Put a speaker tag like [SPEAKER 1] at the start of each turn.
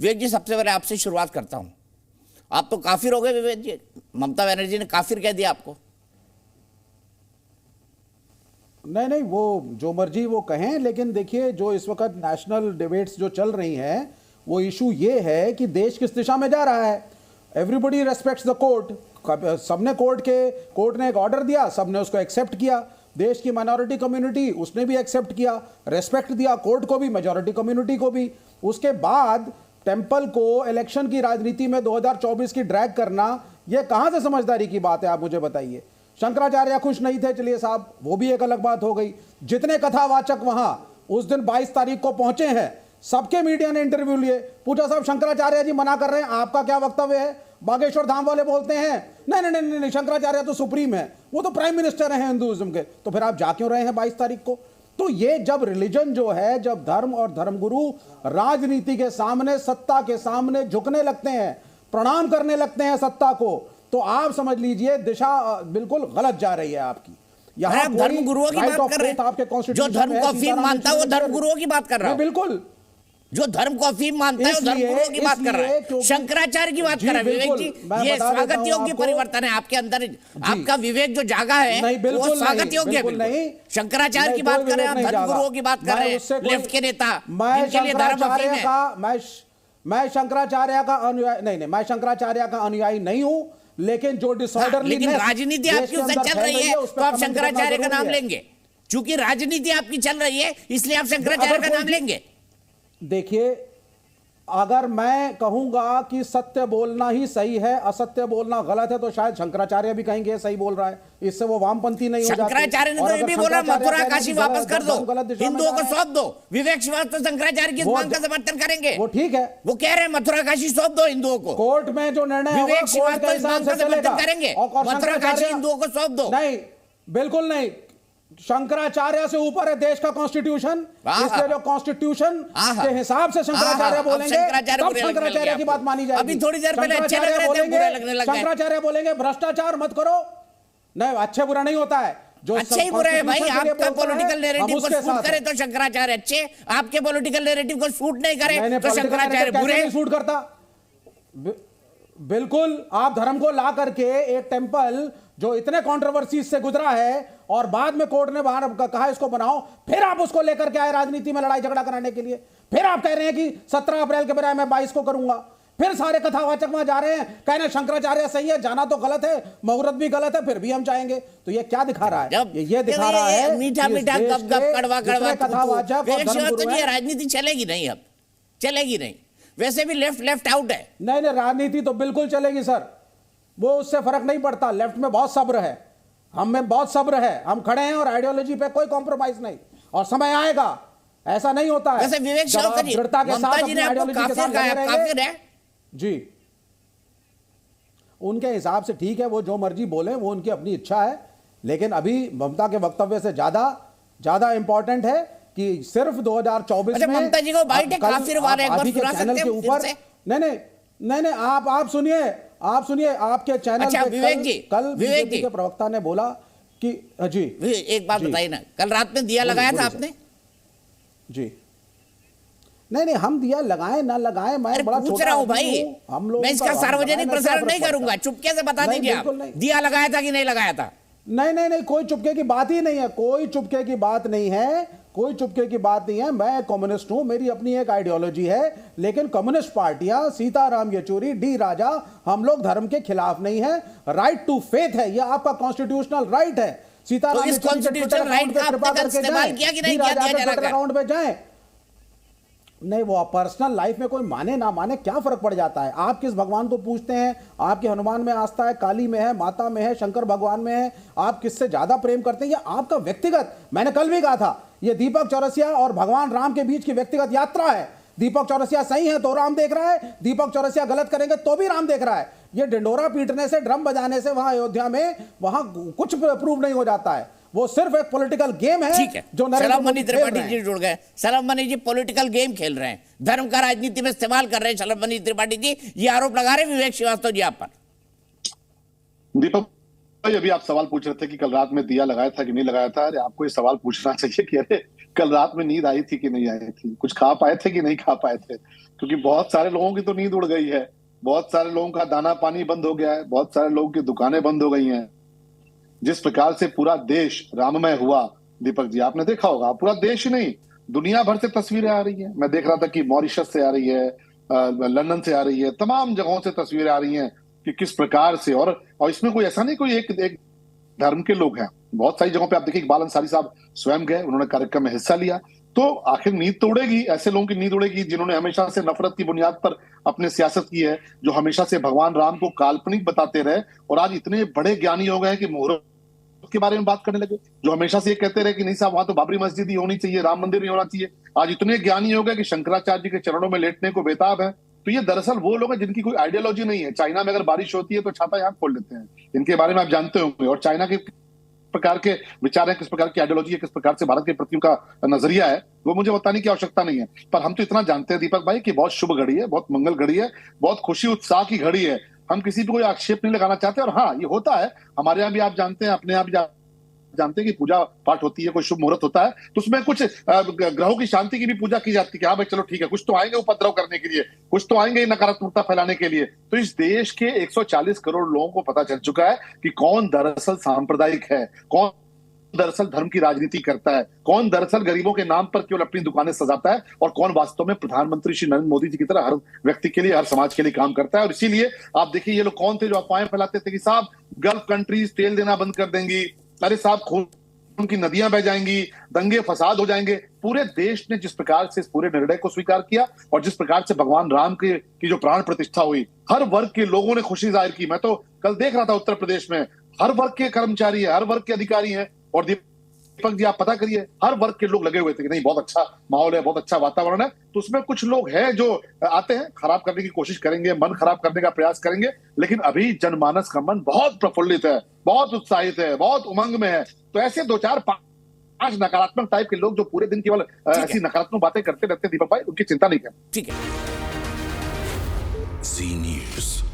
[SPEAKER 1] विवेक जी, सबसे पहले आपसे शुरुआत करता हूं। आप तो काफिर हो गए विवेक जी, ममता बनर्जी ने काफिर कह दिया आपको।
[SPEAKER 2] नहीं नहीं, वो जो मर्जी वो कहें, लेकिन देखिए जो इस वक्त नेशनल डिबेट्स जो चल रही हैं, वो इशू ये है कि देश किस दिशा में जा रहा है। एवरीबडी रेस्पेक्ट्स द कोर्ट, सबने कोर्ट ने एक ऑर्डर दिया, सबने उसको एक्सेप्ट किया। देश की माइनॉरिटी कम्युनिटी उसने भी एक्सेप्ट किया, रेस्पेक्ट दिया कोर्ट को भी, मेजॉरिटी कम्युनिटी को भी। उसके बाद टेम्पल को इलेक्शन की राजनीति में 2024 की ड्रैग करना, यह कहां से समझदारी की बात है, आप मुझे बताइए। शंकराचार्य खुश नहीं थे, चलिए साहब, वो भी एक अलग बात हो गई। जितने कथावाचक वहां उस दिन 22 तारीख को पहुंचे हैं, सबके मीडिया ने इंटरव्यू लिए, पूछा साहब शंकराचार्य जी मना कर रहे हैं, आपका क्या वक्तव्य है। बागेश्वर धाम वाले बोलते हैं नहीं नहीं नहीं नहीं, शंकराचार्य तो सुप्रीम है, वो तो प्राइम मिनिस्टर हैं हिंदुइज्म के, तो फिर आप जा क्यों रहे हैं 22 तारीख को। तो ये जब रिलीजन जो है, जब धर्म और धर्मगुरु राजनीति के सामने, सत्ता के सामने झुकने लगते हैं, प्रणाम करने लगते हैं सत्ता को, तो आप समझ लीजिए दिशा बिल्कुल गलत जा रही है आपकी।
[SPEAKER 1] यहाँ धर्मगुरुओं की बात कर रहे हैं,
[SPEAKER 2] आपके
[SPEAKER 1] जो धर्म को अफीम मानता है वो धर्मगुरुओं की बात कर रहा है।
[SPEAKER 2] बिल्कुल,
[SPEAKER 1] जो धर्म को अफीम मानता है वो धर्मगुरुओं की बात कर रहा है, शंकराचार्य की बात कर रहा है। विवेक जी, ये स्वागत योग्य परिवर्तन है आपके अंदर, आपका विवेक जो जागा है वो स्वागत योग्य है। बिल्कुल शंकराचार्य की बात कर रहे हैं, धर्मगुरुओं की बात कर रहे हैं, लेफ्ट के नेता जिनके लिए धर्म अफीम है।
[SPEAKER 2] मैं शंकराचार्य का अनुयायी नहीं, मैं शंकराचार्य का अनुयायी नहीं हूं, लेकिन जो डिसऑर्डरली,
[SPEAKER 1] लेकिन राजनीति आपकी उससे चल रही है तो आप शंकराचार्य का नाम लेंगे। चूंकि राजनीति आपकी चल रही है इसलिए आप शंकराचार्य का नाम लेंगे।
[SPEAKER 2] देखिए, अगर मैं कहूंगा कि सत्य बोलना ही सही है, असत्य बोलना गलत है, तो शायद शंकराचार्य भी कहेंगे सही बोल रहा है, इससे वो वामपंथी नहीं हो जाते।
[SPEAKER 1] शंकराचार्य ने तो ये भी बोला मथुरा काशी वापस कर दो, हिंदुओं को सौंप दो। विवेक श्रीवास्तव शंकराचार्य की इस मांग का समर्थन करेंगे,
[SPEAKER 2] वो ठीक है,
[SPEAKER 1] वो कह रहे हैं मथुरा काशी सौंप दो हिंदुओं को।
[SPEAKER 2] कोर्ट में जो निर्णय
[SPEAKER 1] विवेक श्रीवास्तव इस मांग का समर्थन करेंगे, मथुरा काशी हिंदुओं को सौंप दो।
[SPEAKER 2] नहीं, बिल्कुल नहीं, शंकराचार्य से ऊपर है देश का कॉन्स्टिट्यूशन, इसलिए जो कॉन्स्टिट्यूशन के हिसाब से शंकराचार्य बोलेंगे तब शंकराचार्य की बात मानी जाएगी।
[SPEAKER 1] अभी थोड़ी देर पहले अच्छे लग रहे थे, बुरे लगने लग गए।
[SPEAKER 2] शंकराचार्य बोलेंगे भ्रष्टाचार मत करो, नहीं अच्छे बुरा नहीं होता है, जो
[SPEAKER 1] अच्छे ही बुरे है भाई। आपका पॉलिटिकल नैरेटिव को सूट करे तो शंकराचार्य अच्छे, आपके पॉलिटिकल नैरेटिव को सूट नहीं करे तो शंकराचार्य बुरे।
[SPEAKER 2] सूट करता, बिल्कुल। आप धर्म को ला करके एक टेंपल जो इतने कंट्रोवर्सी से गुजरा है और बाद में कोर्ट ने बाहर कहा इसको बनाओ, फिर आप उसको लेकर के आए राजनीति में लड़ाई झगड़ा कराने के लिए। फिर आप कह रहे हैं कि 17 अप्रैल के बजाय मैं 22 को करूंगा। फिर सारे कथावाचक वहां जा रहे हैं, कह रहे हैं शंकराचार्य सही है, जाना तो गलत है, मुहूर्त भी गलत है, फिर भी हम जाएंगे। तो ये क्या दिखा रहा है? ये दिखा रहा है
[SPEAKER 1] मीठा मीठा गप गप कड़वा कड़वा
[SPEAKER 2] कथावाचक।
[SPEAKER 1] ये राजनीति चलेगी नहीं, अब चलेगी नहीं। वैसे भी लेफ्ट आउट है।
[SPEAKER 2] नहीं नहीं, राजनीति तो बिल्कुल चलेगी सर, वो उससे फर्क नहीं पड़ता। लेफ्ट में बहुत सब्र है, हम में बहुत सब्र है, हम खड़े हैं और आइडियोलॉजी पे कोई कॉम्प्रोमाइज नहीं, और समय आएगा, ऐसा नहीं होता है।
[SPEAKER 1] वैसे विवेक
[SPEAKER 2] दृढ़ता के साथ अपनी आइडियोलॉजी के साथ काफिर है जी, उनके हिसाब से ठीक है, वो जो मर्जी बोले, वो उनकी अपनी इच्छा है। लेकिन अभी ममता के वक्तव्य से ज्यादा इंपॉर्टेंट है कि सिर्फ 2024 में
[SPEAKER 1] ममता जी को बाइट काफिर वाले एक बार सुना
[SPEAKER 2] चैनल के ऊपर नहीं, आप सुनिए आपके चैनल पे कल बीजेपी के प्रवक्ता ने बोला कि जी
[SPEAKER 1] एक बात बताइए ना, कल रात में दिया लगाया था आपने?
[SPEAKER 2] जी नहीं, हम दिया लगाए ना लगाए, मैं बड़ा
[SPEAKER 1] पूछ रहा हूं भाई, हम लोग मैं इसका सार्वजनिक प्रसारण नहीं करूंगा, चुपके से बता दीजिए आप दिया लगाया था कि नहीं लगाया था।
[SPEAKER 2] नहीं, कोई चुपके की बात ही नहीं है, कोई चुपके की बात नहीं है, कोई चुपके की बात नहीं है। मैं कम्युनिस्ट हूं, मेरी अपनी एक आइडियोलॉजी है, लेकिन कम्युनिस्ट पार्टियां, सीताराम येचुरी, डी राजा, हम लोग धर्म के खिलाफ नहीं है। राइट टू फेथ है, यह आपका कॉन्स्टिट्यूशनल राइट है। सीताराम येचुरी के ट्विटर अकाउंट पे कृपा करके जाएं, डी राजा के ट्विटर अकाउंट पे जाएं। नहीं, वो पर्सनल लाइफ में कोई माने ना माने क्या फर्क पड़ जाता है। आप किस भगवान को पूजते हैं, आपके हनुमान में आस्था है, काली में है, माता में है, शंकर भगवान में है, आप किससे ज्यादा प्रेम करते हैं, ये आपका व्यक्तिगत, मैंने कल भी कहा था, ये दीपक चौरसिया और भगवान राम के बीच की व्यक्तिगत यात्रा है। दीपक चौरसिया सही है तो राम देख रहा है, दीपक चौरसिया गलत करेंगे तो भी राम देख रहा है। ये डिंडोरा पीटने से, ड्रम बजाने से वहां अयोध्या में वहां कुछ प्रूव नहीं हो जाता है, वो सिर्फ एक पॉलिटिकल गेम है।
[SPEAKER 1] ठीक है, जो सलामनी त्रिपाठी जी जुड़ गए, सलामनी जी पॉलिटिकल गेम खेल रहे हैं, धर्म का राजनीति में इस्तेमाल कर रहे हैं सलामनी त्रिपाठी जी, ये आरोप लगा रहे हैं विवेक श्रीवास्तव जी आप पर।
[SPEAKER 3] दीपक भाई अभी आप सवाल पूछ रहे थे कि कल रात में दिया लगाया था कि नहीं लगाया था। अरे आपको ये सवाल पूछना चाहिए कि अरे कल रात में नींद आई थी कि नहीं आई थी, कुछ खा पाए थे कि नहीं खा पाए थे, क्योंकि बहुत सारे लोगों की तो नींद उड़ गई है, बहुत सारे लोगों का दाना पानी बंद हो गया है, बहुत सारे लोगों की दुकानें बंद हो गई हैं। जिस प्रकार से पूरा देश राममय हुआ, दीपक जी आपने देखा होगा, पूरा देश ही नहीं दुनिया भर से तस्वीरें आ रही हैं। मैं देख रहा था कि मॉरिशस से आ रही है, लंदन से आ रही है, तमाम जगहों से तस्वीरें आ रही हैं कि किस प्रकार से, और इसमें कोई ऐसा नहीं कोई एक धर्म के लोग हैं, बहुत सारी जगहों पे आप देखिए इकबाल अंसारी साहब स्वयं गए, उन्होंने कार्यक्रम में हिस्सा लिया। तो आखिर नींद तो उड़ेगी, ऐसे लोगों की नींद उड़ेगी जिन्होंने हमेशा से नफरत की बुनियाद पर अपने सियासत की है, जो हमेशा से भगवान राम को काल्पनिक बताते रहे और आज इतने बड़े ज्ञानी हो गए कि मुहूर्त के बारे में बात करने लगे, जो हमेशा से ये कहते रहे कि नहीं साहब वहां तो बाबरी मस्जिद ही होनी चाहिए, राम मंदिर नहीं होना चाहिए, आज इतने ज्ञानी हो गए कि शंकराचार्य जी के चरणों में लेटने को बेताब है। तो ये दरअसल वो लोग हैं जिनकी कोई आइडियोलॉजी नहीं है। चाइना में अगर बारिश होती है तो छाता यहाँ खोल लेते हैं, इनके बारे में आप जानते होंगे, और चाइना के प्रकार के विचार है, किस प्रकार की आइडियोलॉजी है, किस प्रकार से भारत के प्रति उनका नजरिया है, वो मुझे बताने की आवश्यकता नहीं है। पर हम तो इतना जानते हैं दीपक भाई कि बहुत शुभ घड़ी है, बहुत मंगल घड़ी है, बहुत खुशी उत्साह की घड़ी है। हम किसी पे कोई आक्षेप नहीं लगाना चाहते, और हाँ ये होता है हमारे यहाँ भी, आप जानते हैं, अपने यहाँ भी जानते हैं कि पूजा पाठ होती है, कोई शुभ मुहूर्त होता है तो उसमें कुछ ग्रहों की शांति की भी पूजा की जाती है कि हाँ भाई चलो ठीक है, कुछ तो आएंगे उपद्रव करने के लिए, कुछ तो आएंगे नकारात्मकता फैलाने के लिए। तो इस देश के 140 करोड़ लोगों को पता चल चुका है कि कौन दरअसल सांप्रदायिक है, कौन दरअसल धर्म की राजनीति करता है, कौन दरअसल गरीबों के नाम पर केवल अपनी दुकानें सजाता है, और कौन वास्तव में प्रधानमंत्री श्री नरेंद्र मोदी जी की तरह हर व्यक्ति के लिए, हर समाज के लिए काम करता है। और इसीलिए आप देखिए ये लोग कौन थे जो अफवाहें फैलाते थे कि साहब गल्फ कंट्रीज तेल देना बंद कर देंगी, अरे साहब खून उनकी नदियां बह जाएंगी, दंगे फसाद हो जाएंगे। पूरे देश ने जिस प्रकार से इस पूरे निर्णय को स्वीकार किया और जिस प्रकार से भगवान राम की जो प्राण प्रतिष्ठा हुई, हर वर्ग के लोगों ने खुशी जाहिर की। मैं तो कल देख रहा था उत्तर प्रदेश में हर वर्ग के कर्मचारी है, हर वर्ग के अधिकारी हैं, और दीपक जी आप पता करिए हर वर्ग के लोग लगे हुए थे कि नहीं बहुत अच्छा माहौल है, बहुत अच्छा वातावरण है। तो उसमें कुछ लोग हैं जो आते हैं, खराब करने की कोशिश करेंगे, मन खराब करने का प्रयास करेंगे, लेकिन अभी जनमानस का मन बहुत प्रफुल्लित है, बहुत उत्साहित है, बहुत उमंग में है। तो ऐसे 2-4-5 नकारात्मक टाइप के लोग जो पूरे दिन केवल ऐसी नकारात्मक बातें करते रहते हैं दीपक भाई, उनकी चिंता नहीं करें।
[SPEAKER 1] ठीक है।
[SPEAKER 4] जी न्यूज़।